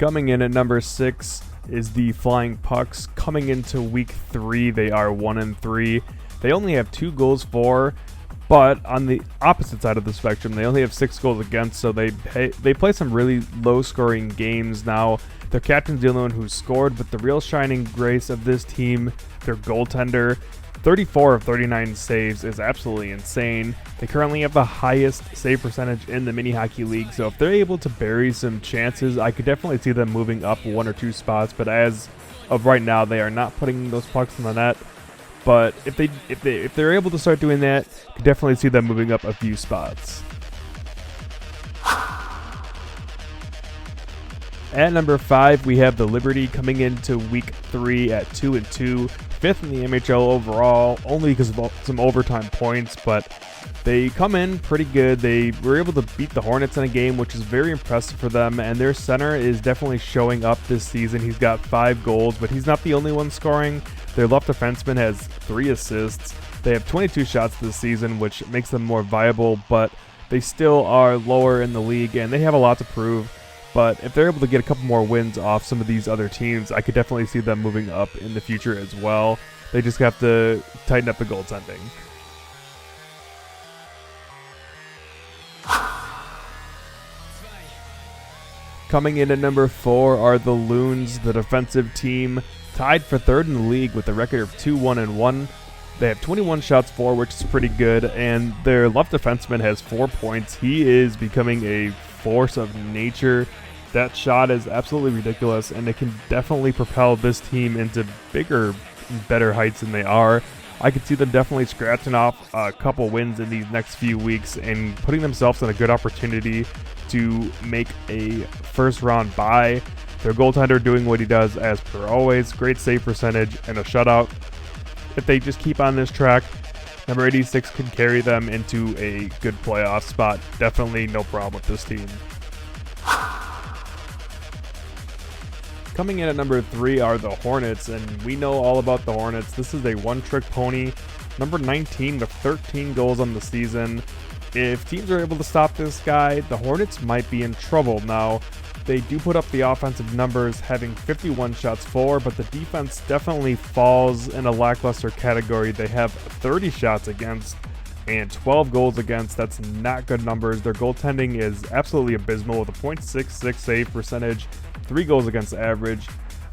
Coming in at number 6 is the Flying Pucks. Coming into week 3, they are 1-3. They only have 2 goals for, but on the opposite side of the spectrum, they only have 6 goals against, so they play some really low-scoring games. Now, their captain's the only one who scored, but the real shining grace of this team, their goaltender, 34 of 39 saves is absolutely insane. They currently have the highest save percentage in the mini hockey league, so if they're able to bury some chances, I could definitely see them moving up 1 or 2 spots, but as of right now, they are not putting those pucks in the net. But if they're able to start doing that, I could definitely see them moving up a few spots. At number 5, we have the Liberty coming into week 3 at 2-2, 5th in the MHL overall, only because of some overtime points, but they come in pretty good. They were able to beat the Hornets in a game, which is very impressive for them, and their center is definitely showing up this season. He's got 5 goals, but he's not the only one scoring. Their left defenseman has 3 assists. They have 22 shots this season, which makes them more viable, but they still are lower in the league, and they have a lot to prove. But if they're able to get a couple more wins off some of these other teams, I could definitely see them moving up in the future as well. They just have to tighten up the goaltending. Coming in at number 4 are the Loons, the defensive team, tied for 3rd in the league with a record of 2-1-1. They have 21 shots for, which is pretty good, and their left defenseman has 4 points. He is becoming a force of nature. That shot is absolutely ridiculous, and it can definitely propel this team into bigger, better heights than they are. I could see them definitely scratching off a couple wins in these next few weeks and putting themselves in a good opportunity to make a first-round bye. Their goaltender doing what he does as per always, great save percentage and a shutout. If they just keep on this track, number 86 can carry them into a good playoff spot. Definitely no problem with this team. Coming in at number 3 are the Hornets, and we know all about the Hornets. This is a one-trick pony. Number 19 with 13 goals on the season. If teams are able to stop this guy, the Hornets might be in trouble. Now, they do put up the offensive numbers, having 51 shots for, but the defense definitely falls in a lackluster category. They have 30 shots against and 12 goals against. That's not good numbers. Their goaltending is absolutely abysmal with a .66 save percentage, 3 goals against average.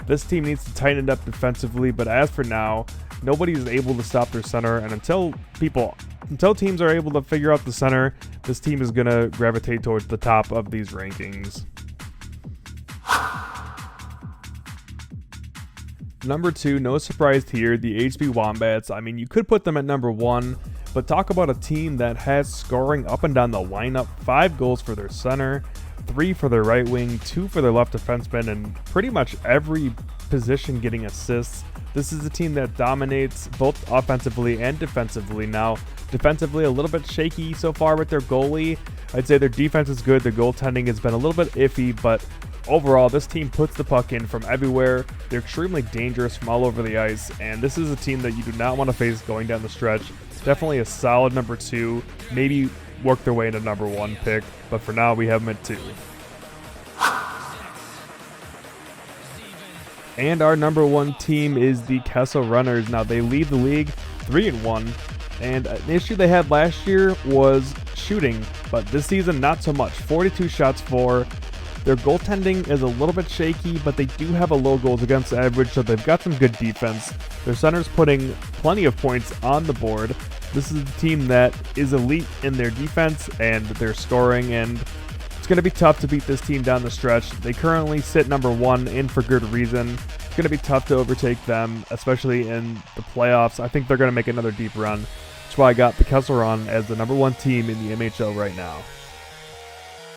This team needs to tighten it up defensively, but as for now, nobody is able to stop their center, and until teams are able to figure out the center, this team is going to gravitate towards the top of these rankings. Number 2, no surprise here, the HB Wombats. I mean, you could put them at number 1, but talk about a team that has scoring up and down the lineup. 5 goals for their center, 3 for their right wing, 2 for their left defenseman, and pretty much every position getting assists. This is a team that dominates both offensively and defensively. Now, defensively a little bit shaky so far with their goalie. I'd say their defense is good. Their goaltending has been a little bit iffy, but overall, this team puts the puck in from everywhere. They're extremely dangerous from all over the ice, and this is a team that you do not want to face going down the stretch. Definitely a solid number 2, maybe work their way into number 1 pick, but for now we have them at 2. And our number 1 team is the Kessel Runners. Now, they lead the league 3-1, and an issue they had last year was shooting, but this season not so much. 42 shots for. Their goaltending is a little bit shaky, but they do have a low goals against average, so they've got some good defense. Their center's putting plenty of points on the board. This is a team that is elite in their defense and their scoring, and it's going to be tough to beat this team down the stretch. They currently sit number 1 in for good reason. It's going to be tough to overtake them, especially in the playoffs. I think they're going to make another deep run. That's why I got the Kessel Run as the number 1 team in the MHL right now.